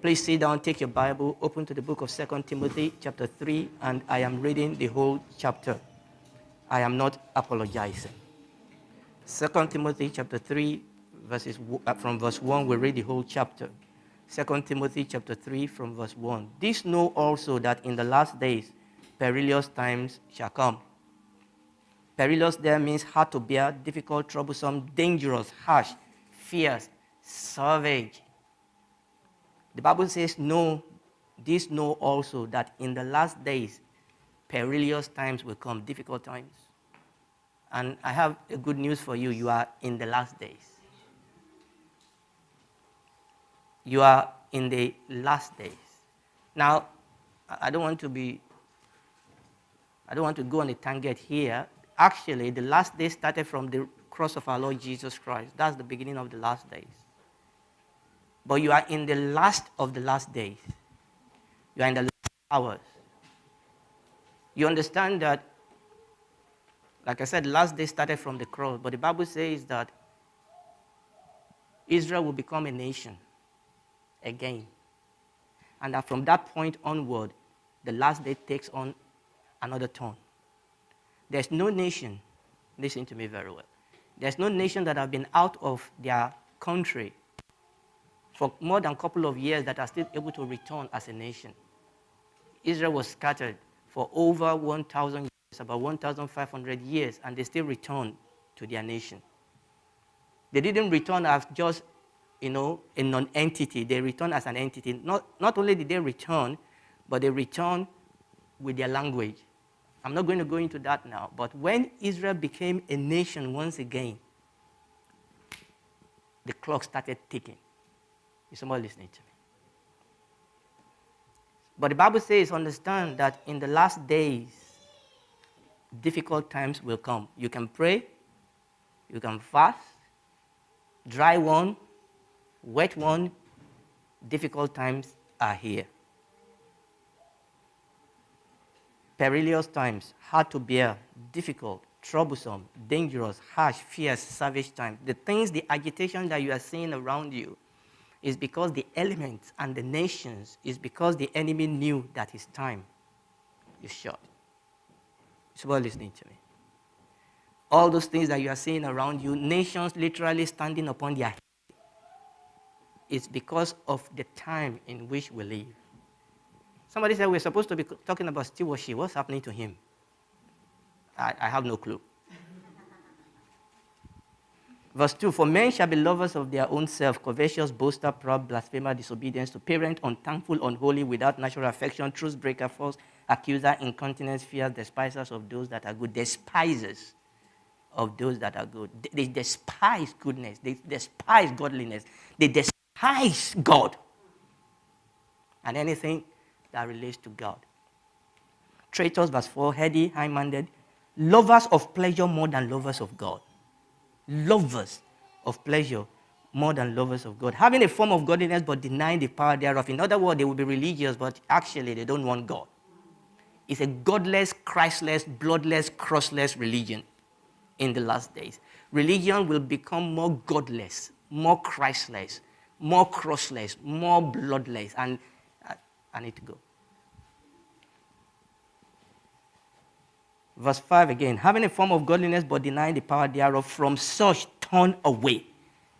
Please sit down, take your Bible, open to the book of 2 Timothy chapter 3, and I am reading the whole chapter. I am not apologizing. 2 Timothy chapter 3, from verse 1, we read the whole chapter. 2 Timothy chapter 3 from verse 1. This know also that in the last days perilous times shall come. Perilous there means hard to bear, difficult, troublesome, dangerous, harsh, fierce, savage. The Bible says, this know also that in the last days perilous times will come, difficult times. And I have a good news for you. You are in the last days. You are in the last days. Now, I don't want to go on a tangent here. Actually, the last day started from the cross of our Lord Jesus Christ. That's the beginning of the last days. But you are in the last of the last days. You are in the last hours. You understand that, like I said, the last day started from the cross, but the Bible says that Israel will become a nation again. And that from that point onward, the last day takes on another turn. There's no nation, listen to me very well, there's no nation that have been out of their country for more than a couple of years that are still able to return as a nation. Israel was scattered for over 1,000 years, about 1,500 years, and they still returned to their nation. They didn't return as just, a non-entity. They returned as an entity. Not only did they return, but they returned with their language. I'm not going to go into that now, but when Israel became a nation once again, the clock started ticking. Is somebody listening to me? But the Bible says, understand that in the last days, difficult times will come. You can pray, you can fast, dry one, wet one, difficult times are here. Perilous times, hard to bear, difficult, troublesome, dangerous, harsh, fierce, savage times. The things, the agitation that you are seeing around you is because the elements and the nations, is because the enemy knew that his time is short. Somebody listening to me. All those things that you are seeing around you, nations literally standing upon their head, it's because of the time in which we live. Somebody said we're supposed to be talking about stewardship. What's happening to him? I have no clue. Verse 2, for men shall be lovers of their own self, covetous, boaster, proud, blasphemer, disobedient to parent, unthankful, unholy, without natural affection, truce breaker, false accuser, incontinence, fierce, despisers of those that are good. Despisers of those that are good. They despise goodness. They despise godliness. They despise God and anything that relates to God. Traitors, verse 4, heady, high-minded, lovers of pleasure more than lovers of God. Lovers of pleasure more than lovers of God. Having a form of godliness but denying the power thereof. In other words, they will be religious, but actually they don't want God. It's a godless, Christless, bloodless, crossless religion in the last days. Religion will become more godless, more Christless, more crossless, more bloodless. And I need to go. Verse 5 again. Having a form of godliness but denying the power thereof, from such turn away.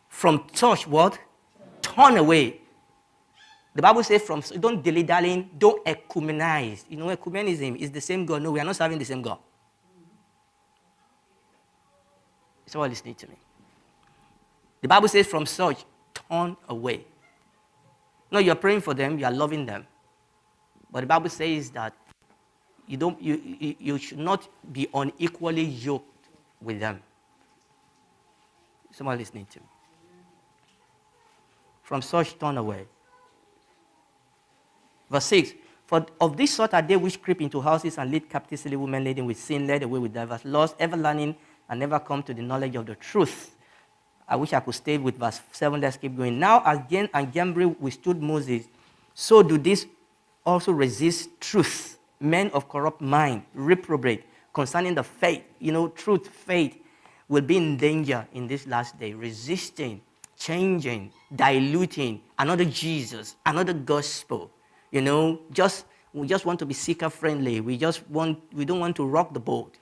From such what? Turn away. The Bible says don't dilly-dally, don't ecumenize. Ecumenism is the same God. No, we are not serving the same God. Someone listening to me. The Bible says from such turn away. No, you're praying for them, you are loving them. But the Bible says that you should not be unequally yoked with them. Someone listening to me. From such turn away. Verse 6. For of this sort are they which creep into houses and lead captive silly women laden with sin, led away with diverse lusts, ever learning and never come to the knowledge of the truth. I wish I could stay with verse 7. Let's keep going. Now as Jan and Jambres withstood Moses, so do these also resist truth. Men of corrupt mind, reprobate concerning the faith. Truth, faith will be in danger in this last day. Resisting, changing, diluting another Jesus, another gospel. You know, we just want to be seeker friendly. We don't want to rock the boat.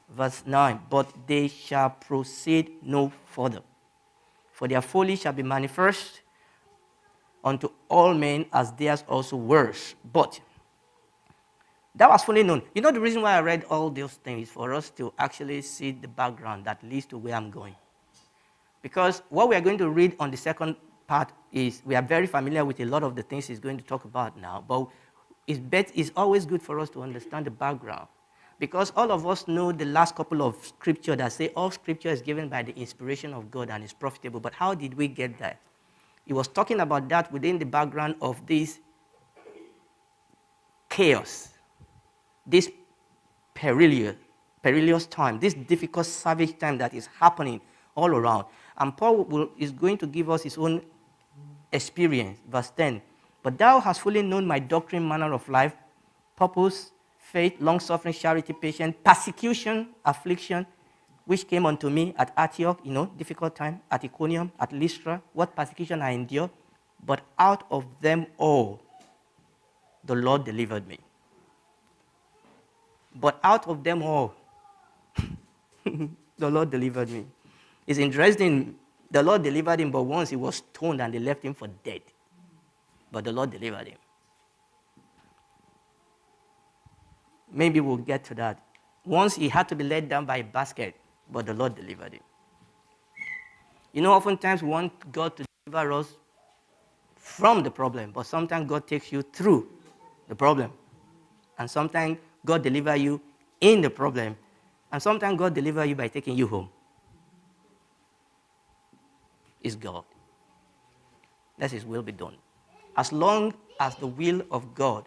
Verse 9, but they shall proceed no further. For their folly shall be manifest unto all men, as theirs also worse. But that was fully known. You know, the reason why I read all those things is for us to actually see the background that leads to where I'm going. Because what we are going to read on the second part is, we are very familiar with a lot of the things he's going to talk about now, but it's always good for us to understand the background. Because all of us know the last couple of scripture that say all scripture is given by the inspiration of God and is profitable. But how did we get there? He was talking about that within the background of this chaos, this perilous time, this difficult, savage time that is happening all around. And Paul is going to give us his own experience. Verse 10, but thou hast fully known my doctrine, manner of life, purpose, faith, long-suffering, charity, patience, persecution, affliction, which came unto me at Antioch, difficult time, at Iconium, at Lystra, what persecution I endured, but out of them all, the Lord delivered me. But out of them all, the Lord delivered me. It's interesting, the Lord delivered him, but once he was stoned and they left him for dead. But the Lord delivered him. Maybe we'll get to that. Once he had to be let down by a basket, but the Lord delivered him. You know, oftentimes we want God to deliver us from the problem, but sometimes God takes you through the problem. And sometimes God delivers you in the problem. And sometimes God delivers you by taking you home. It's God. Let his will be done. As long as the will of God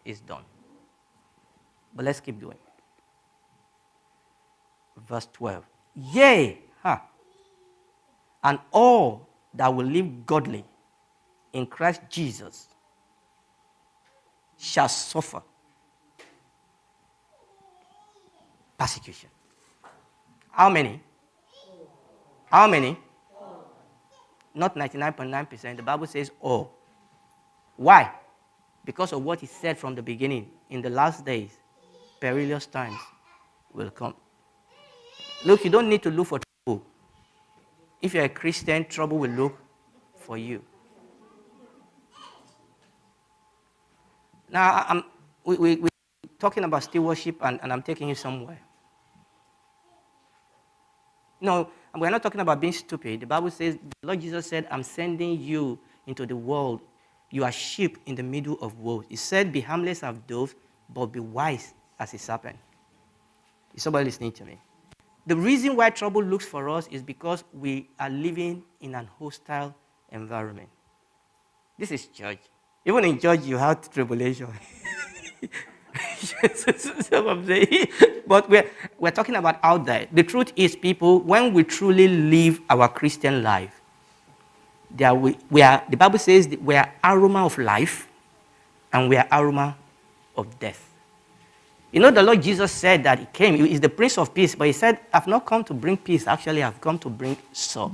is done. But let's keep doing. Verse 12. Yea, and all that will live godly in Christ Jesus shall suffer persecution. How many? How many? Not 99.9%. The Bible says all. Why? Because of what he said from the beginning. In the last days, perilous times will come. Look, you don't need to look for trouble. If you're a Christian, trouble will look for you. Now, we're talking about stewardship, and I'm taking you somewhere. No, we're not talking about being stupid. The Bible says, the Lord Jesus said, I'm sending you into the world. You are sheep in the middle of wolves. He said, be harmless as doves, but be wise as a serpent. Is somebody listening to me? The reason why trouble looks for us is because we are living in an hostile environment. This is church. Even in church, you have tribulation. So I'm saying, but we're talking about out there. The truth is, people, when we truly live our Christian life, the Bible says that we are aroma of life and we are aroma of death. You know, the Lord Jesus said that he came, he is the Prince of Peace, but he said, I've not come to bring peace, actually I've come to bring sword.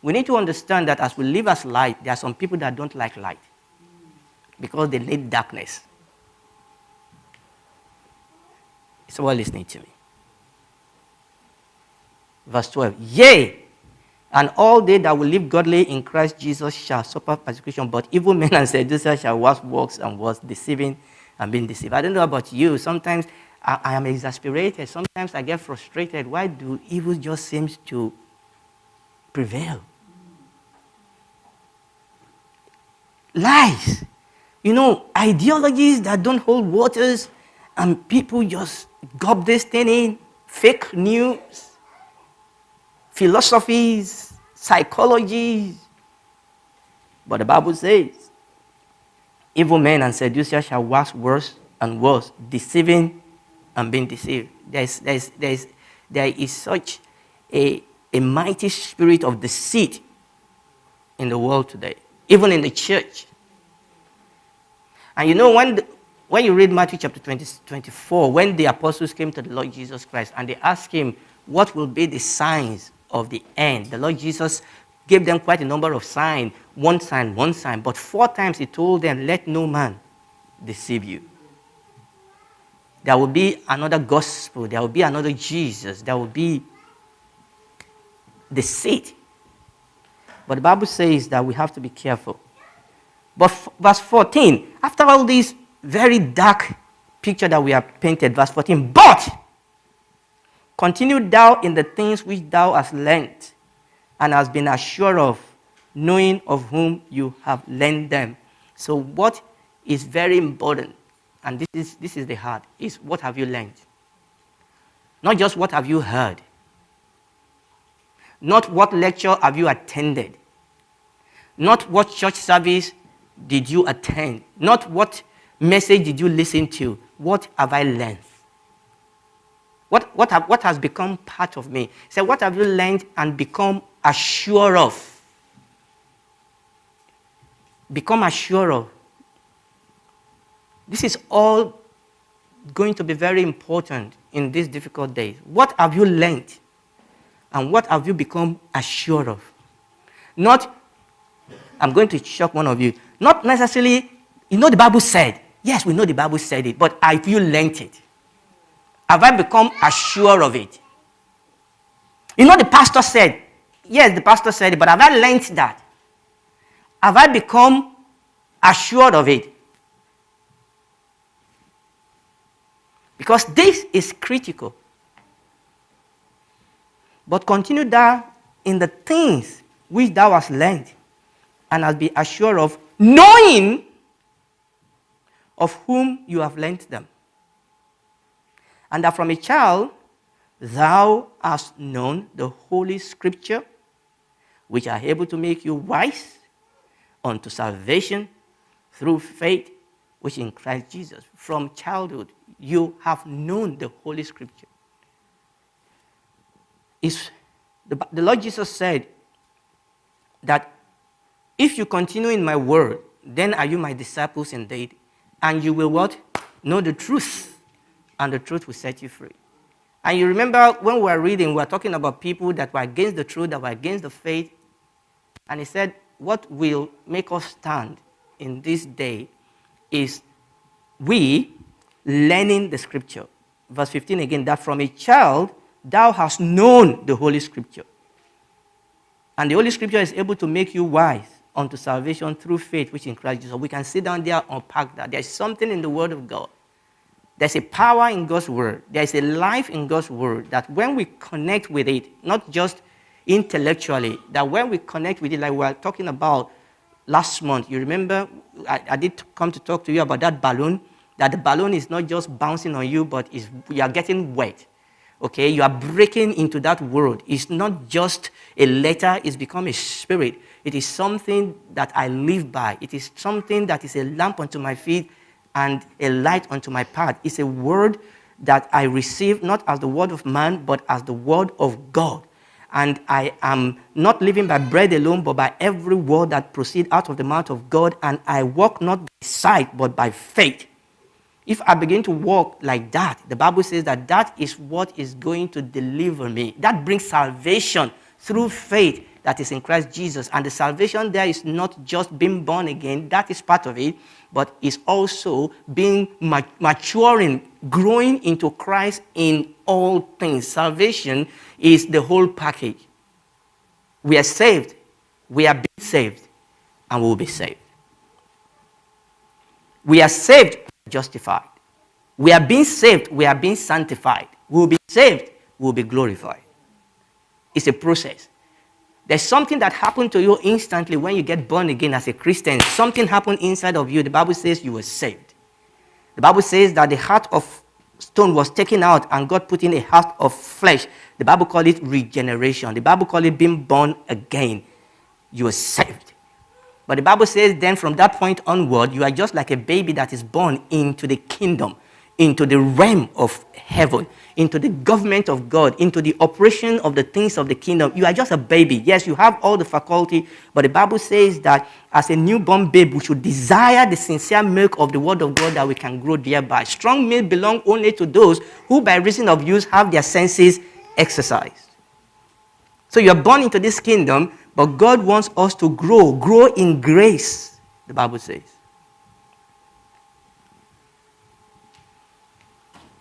We need to understand that as we live as light, there are some people that don't like light because they need darkness. Is someone listening to me? Verse 12. Yea, and all they that will live godly in Christ Jesus shall suffer persecution, but evil men and seducers shall work works and was deceiving and being deceived. I don't know about you. Sometimes I am exasperated. Sometimes I get frustrated. Why do evil just seems to prevail? Lies. You know, ideologies that don't hold waters, and people just gob this thing in. Fake news, philosophies, psychologies. But the Bible says, evil men and seducers shall wax worse and worse, deceiving and being deceived. There is such a mighty spirit of deceit in the world today, even in the church. And you know, when you read Matthew chapter 24, when the apostles came to the Lord Jesus Christ and they asked him, what will be the signs of the end? The Lord Jesus gave them quite a number of signs, one sign. But 4 times he told them, let no man deceive you. There will be another gospel. There will be another Jesus. There will be the seed. But the Bible says that we have to be careful. But verse 14, after all this very dark picture that we have painted, verse 14, but continue thou in the things which thou hast learnt and hast been assured of, knowing of whom you have learned them. So what is very important, and this is the heart, is what have you learned? Not just what have you heard. Not what lecture have you attended. Not what church service did you attend. Not what message did you listen to. What have I learned? What has become part of me? So what have you learned and become assured of? Become assured of. This is all going to be very important in these difficult days. What have you learned? And what have you become assured of? Not, I'm going to shock one of you, not necessarily, the Bible said. Yes, we know the Bible said it, but have you learned it? Have I become assured of it? The pastor said. Yes, the pastor said it, but have I learned that? Have I become assured of it? Because this is critical. But continue thou in the things which thou hast learned, and hast been assured of, knowing of whom you have learned them. And that from a child thou hast known the Holy Scripture, which are able to make you wise unto salvation through faith, which in Christ Jesus. From childhood, you have known the Holy Scripture. The Lord Jesus said that if you continue in my word, then are you my disciples indeed, and you will what? Know the truth, and the truth will set you free. And you remember when we were reading, we were talking about people that were against the truth, that were against the faith, and he said, what will make us stand in this day is we learning the Scripture. Verse 15 again, that from a child thou hast known the Holy Scripture. And the Holy Scripture is able to make you wise unto salvation through faith, which in Christ Jesus. We can sit down there and unpack that. There's something in the Word of God. There's a power in God's Word. There's a life in God's Word that when we connect with it, not just intellectually, that when we connect with it, like we were talking about last month, you remember I did come to talk to you about that balloon, that the balloon is not just bouncing on you, but you are getting wet. Okay, you are breaking into that word. It's not just a letter, it's become a spirit. It is something that I live by. It is something that is a lamp unto my feet and a light unto my path. It's a word that I receive not as the word of man, but as the word of God. And I am not living by bread alone, but by every word that proceeds out of the mouth of God. And I walk not by sight, but by faith. If I begin to walk like that, the Bible says that that is what is going to deliver me. That brings salvation through faith that is in Christ Jesus. And the salvation there is not just being born again, that is part of it, but is also being maturing, growing into Christ in all things. Salvation is the whole package. We are saved, we are being saved, and we will be saved. We are saved, justified. We are being saved, we are being sanctified. We will be saved, we will be glorified. It's a process. There's something that happened to you instantly when you get born again as a Christian. Something happened inside of you. The Bible says you were saved. The Bible says that the heart of stone was taken out and God put in a heart of flesh. The Bible calls it regeneration. The Bible calls it being born again. You are saved. But the Bible says then from that point onward, you are just like a baby that is born into the kingdom, into the realm of heaven, into the government of God, into the operation of the things of the kingdom. You are just a baby. Yes, you have all the faculty, but the Bible says that as a newborn babe, we should desire the sincere milk of the word of God that we can grow thereby. Strong milk belongs only to those who by reason of use have their senses exercised. So you are born into this kingdom, but God wants us to grow in grace, the Bible says.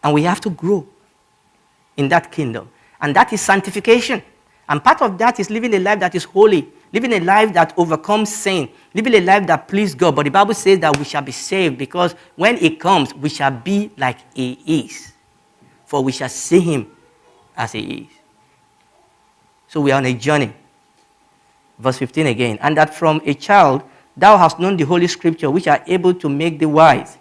And we have to grow in that kingdom. And that is sanctification. And part of that is living a life that is holy, living a life that overcomes sin, living a life that pleases God. But the Bible says that we shall be saved because when He comes, we shall be like He is. For we shall see Him as He is. So we are on a journey. Verse 15 again. And that from a child thou hast known the Holy Scripture, which are able to make thee wise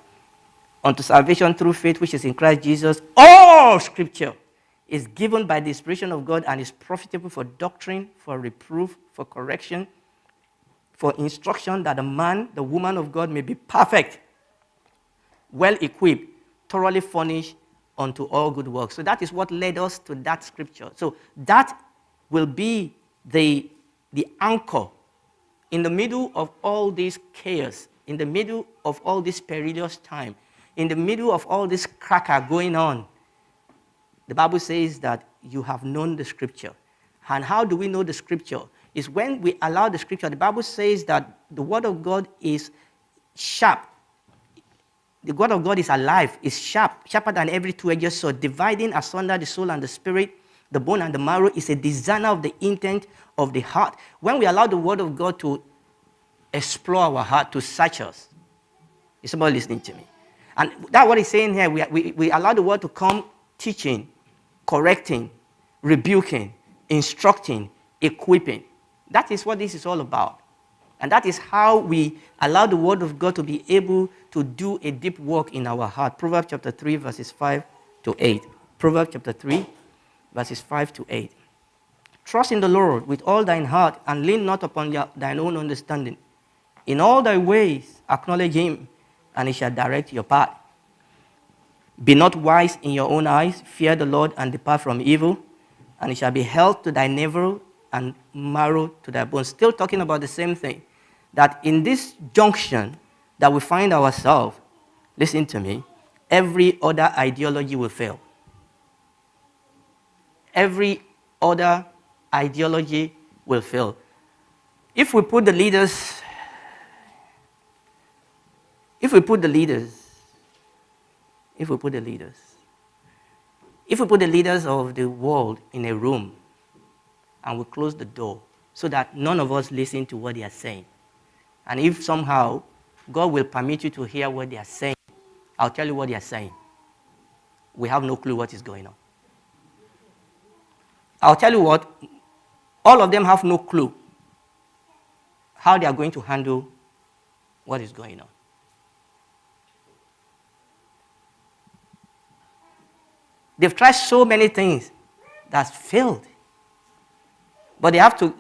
unto salvation through faith which is in Christ Jesus. All Scripture is given by the inspiration of God and is profitable for doctrine, for reproof, for correction, for instruction, that the man, the woman of God may be perfect, well equipped, thoroughly furnished unto all good works. So that is what led us to that Scripture. So that will be the anchor in the middle of all this chaos, in the middle of all this perilous time, in the middle of all this cracker going on. The Bible says that you have known the Scripture. And how do we know the Scripture? Is when we allow the Scripture. The Bible says that the Word of God is sharp. The Word of God is alive, is sharper than every two-edged sword, dividing asunder the soul and the spirit, the bone and the marrow, is a discerner of the intent of the heart. When we allow the Word of God to explore our heart, to search us, is somebody listening to me? And that's what he's saying here. We allow the Word to come teaching, correcting, rebuking, instructing, equipping. That is what this is all about. And that is how we allow the Word of God to be able to do a deep work in our heart. Proverbs chapter 3, verses 5 to 8. Proverbs chapter 3, verses 5 to 8. Trust in the Lord with all thine heart, and lean not upon thine own understanding. In all thy ways acknowledge Him, and He shall direct your path. Be not wise in your own eyes. Fear the Lord and depart from evil, and it shall be health to thy navel and marrow to thy bones. Still talking about the same thing. That in this junction that we find ourselves, listen to me, every other ideology will fail. Every other ideology will fail. If we put the leaders of the world in a room and we close the door so that none of us listen to what they are saying, and if somehow God will permit you to hear what they are saying, I'll tell you what they are saying. We have no clue what is going on. I'll tell you what, all of them have no clue how they are going to handle what is going on. They've tried so many things that's failed. But they have to,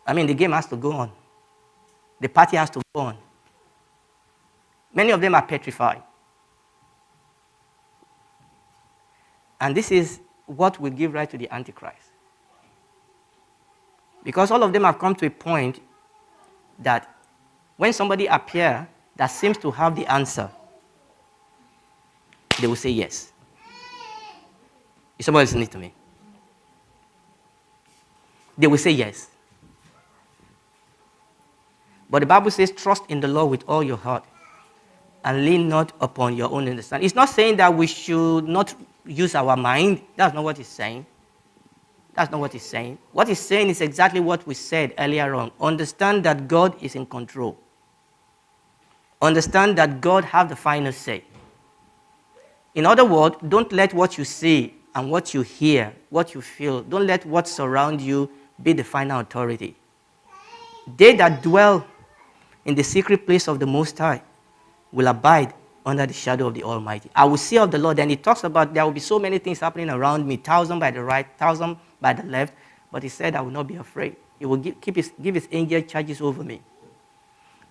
the game has to go on. The party has to go on. Many of them are petrified. And this is what will give rise to the Antichrist. Because all of them have come to a point that when somebody appears that seems to have the answer, they will say yes. Is somebody listening to me? They will say yes. But the Bible says, trust in the Lord with all your heart and lean not upon your own understanding. It's not saying that we should not use our mind. That's not what it's saying. That's not what it's saying. What it's saying is exactly what we said earlier on. Understand that God is in control. Understand that God has the final say. In other words, don't let what you see and what you hear, what you feel, don't let what surrounds you be the final authority. They that dwell in the secret place of the Most High will abide under the shadow of the Almighty. I will say of the Lord, and he talks about there will be so many things happening around me, 1,000 by the right, 1,000 by the left, but he said, I will not be afraid. He will give his angel charges over me.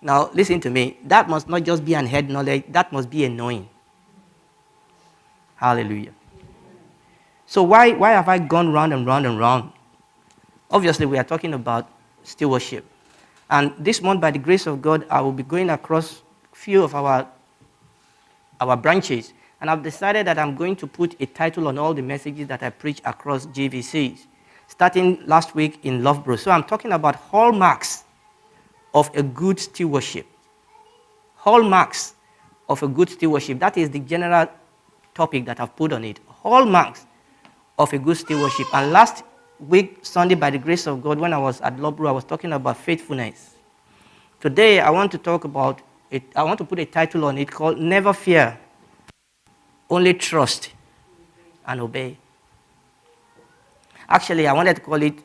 Now, listen to me. That must not just be an head knowledge, that must be a knowing. Hallelujah. So why have I gone round and round and round? Obviously, we are talking about stewardship. And this month, by the grace of God, I will be going across a few of our branches. And I've decided that I'm going to put a title on all the messages that I preach across GVCs, starting last week in Loughborough. So I'm talking about hallmarks of a good stewardship. Hallmarks of a good stewardship. That is the general topic that I've put on it. Hallmarks of a good stewardship. And last week, Sunday, by the grace of God, when I was at Loughborough, I was talking about faithfulness. Today, I want to talk about it. I want to put a title on it called Never Fear, Only Trust and Obey. Actually, I wanted to call it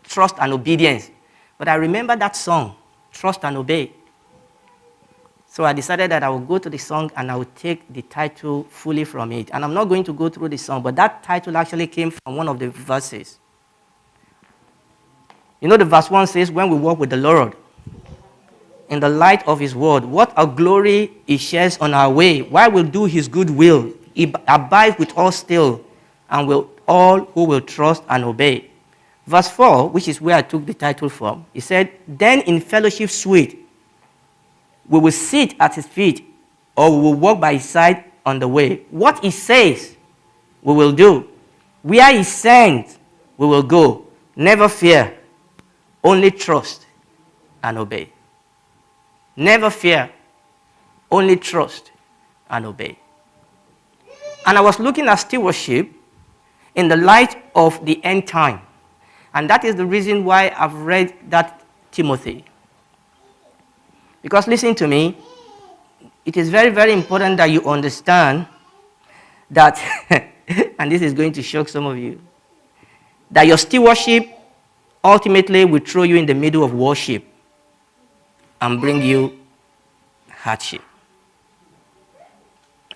Trust and Obedience. But I remember that song, Trust and Obey. So I decided that I will go to the song and I will take the title fully from it. And I'm not going to go through the song, but that title actually came from one of the verses. You know, the verse 1 says, when we walk with the Lord in the light of his word, what a glory he shares on our way. While we'll do his good will, he abides with us still, and will all who will trust and obey. Verse 4, which is where I took the title from, he said, then in fellowship sweet, we will sit at his feet, or we will walk by his side on the way. What he says, we will do. Where he sends, we will go. Never fear, only trust and obey. Never fear, only trust and obey. And I was looking at stewardship in the light of the end time. And that is the reason why I've read that Timothy. Because listen to me, it is very, very important that you understand that, and this is going to shock some of you, that your stewardship ultimately will throw you in the middle of worship and bring you hardship.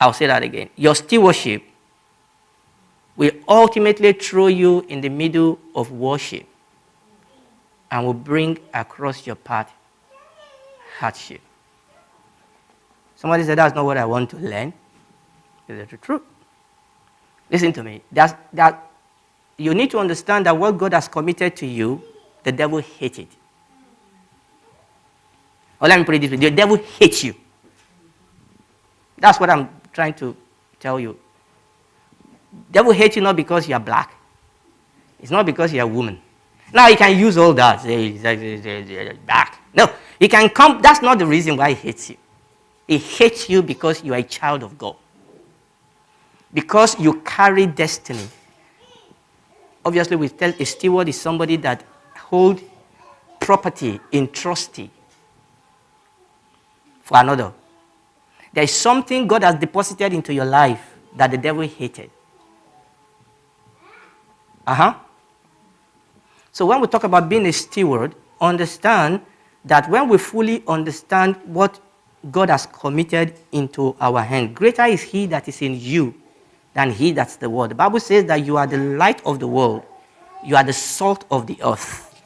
I'll say that again. Your stewardship will ultimately throw you in the middle of worship and will bring across your path hardship. Somebody said, that's not what I want to learn. Is that true? Listen to me. That you need to understand that what God has committed to you, the devil hates it. Or let me put it this way, the devil hates you. That's what I'm trying to tell you. The devil hates you not because you're black. It's not because you're a woman. Now he can use all that. Black. No, he can come. That's not the reason why he hates you. He hates you because you are a child of God. Because you carry destiny. Obviously, we tell a steward is somebody that holds property in trustee for another. There is something God has deposited into your life that the devil hated. So when we talk about being a steward, understand that when we fully understand what God has committed into our hand, greater is he that is in you than he that's the world. The Bible says that you are the light of the world. You are the salt of the earth.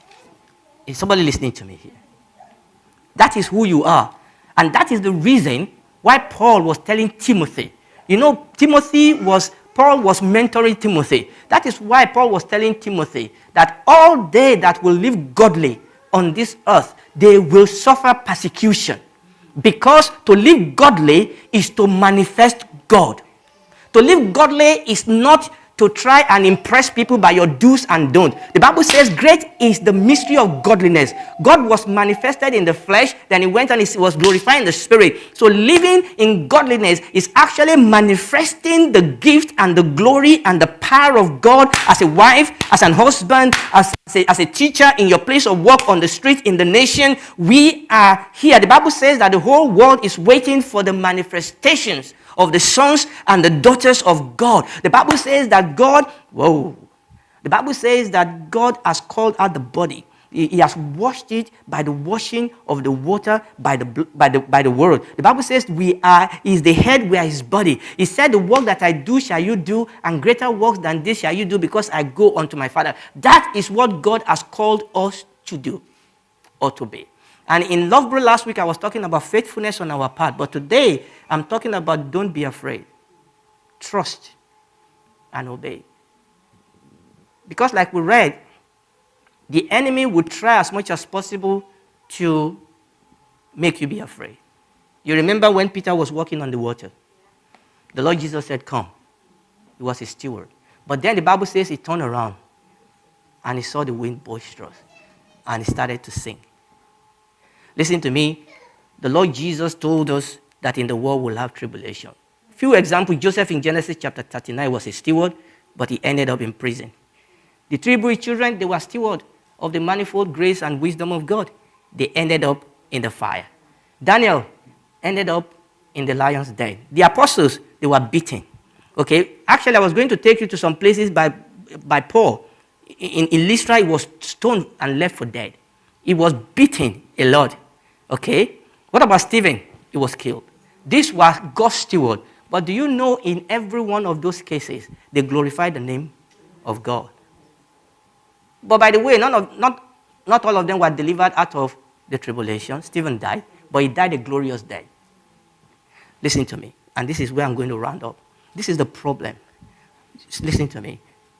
Is somebody listening to me here? That is who you are. And that is the reason why Paul was telling Timothy. You know, Paul was mentoring Timothy. That is why Paul was telling Timothy that all they that will live godly on this earth, they will suffer persecution. Because to live godly is to manifest God. To live godly is not to try and impress people by your do's and don'ts. The Bible says, great is the mystery of godliness. God was manifested in the flesh, then he went and he was glorified in the spirit. So living in godliness is actually manifesting the gift and the glory and the power of God as a wife, as an husband, as a teacher, in your place of work, on the street, in the nation. We are here. The Bible says that the whole world is waiting for the manifestations of the sons and the daughters of God. The Bible says that the Bible says that God has called out the body. He has washed it by the washing of the water by the word. The Bible says is the head, we are his body. He said, the work that I do shall you do, and greater works than this shall you do, because I go unto my Father. That is what God has called us to do or to be. And in Loughborough last week, I was talking about faithfulness on our part. But today, I'm talking about don't be afraid. trust, and obey. Because like we read, the enemy would try as much as possible to make you be afraid. You remember when Peter was walking on the water? The Lord Jesus said, come. He was a steward. But then the Bible says he turned around and he saw the wind boisterous and he started to sink. Listen to me. The Lord Jesus told us that in the world we'll have tribulation. Few examples. Joseph in Genesis chapter 39 was a steward, but he ended up in prison. The three Hebrew children, they were stewards of the manifold grace and wisdom of God. They ended up in the fire. Daniel ended up in the lion's den. The apostles, they were beaten. Okay? Actually, I was going to take you to some places by Paul. In Lystra, he was stoned and left for dead. He was beaten a lot. Okay? What about Stephen? He was killed. This was God's steward. But do you know in every one of those cases, they glorified the name of God? But by the way, not all of them were delivered out of the tribulation. Stephen died, but he died a glorious death. Listen to me, and this is where I'm going to round up. This is the problem. Listen to me.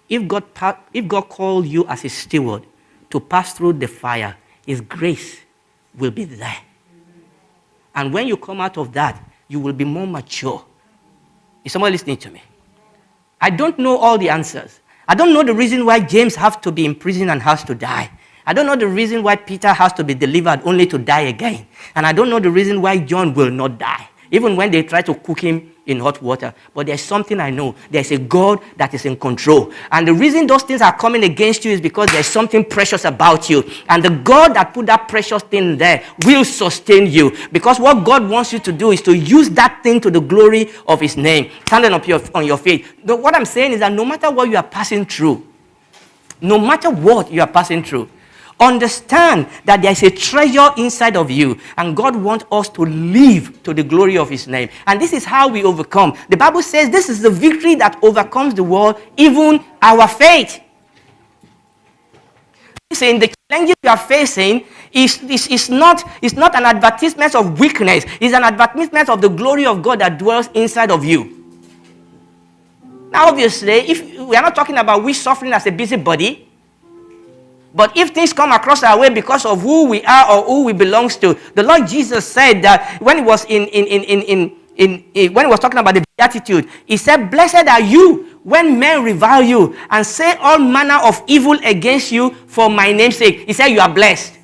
If God called you as a steward to pass through the fire, His grace will be there. And when you come out of that, you will be more mature. Is somebody listening to me? I don't know all the answers. I don't know the reason why James has to be in prison and has to die. I don't know the reason why Peter has to be delivered only to die again. And I don't know the reason why John will not die, even when they try to cook him in hot water. But there's something I know. There's a God that is in control. And the reason those things are coming against you is because there's something precious about you. And the God that put that precious thing there will sustain you. Because what God wants you to do is to use that thing to the glory of His name. Standing up on your feet. What I'm saying is that no matter what you are passing through, no matter what you are passing through, understand that there is a treasure inside of you, and God wants us to live to the glory of His name. And this is how we overcome. The Bible says this is the victory that overcomes the world, even our faith. Listen, the challenges you are facing is not an advertisement of weakness. It's an advertisement of the glory of God that dwells inside of you. Now, obviously, if we are not talking about we suffering as a busybody, but if things come across our way because of who we are or who we belong to, the Lord Jesus said that when he was when he was talking about the beatitude, He said, "Blessed are you when men revile you and say all manner of evil against you for my name's sake." He said, "You are blessed."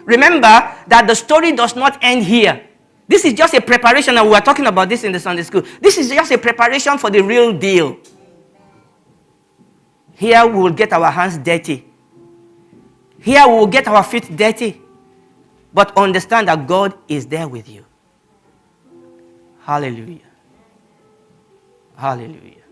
Remember that the story does not end here. This is just a preparation, and we were talking about this in the Sunday school. This is just a preparation for the real deal. Here we will get our hands dirty. Here we will get our feet dirty. But understand that God is there with you. Hallelujah. Hallelujah.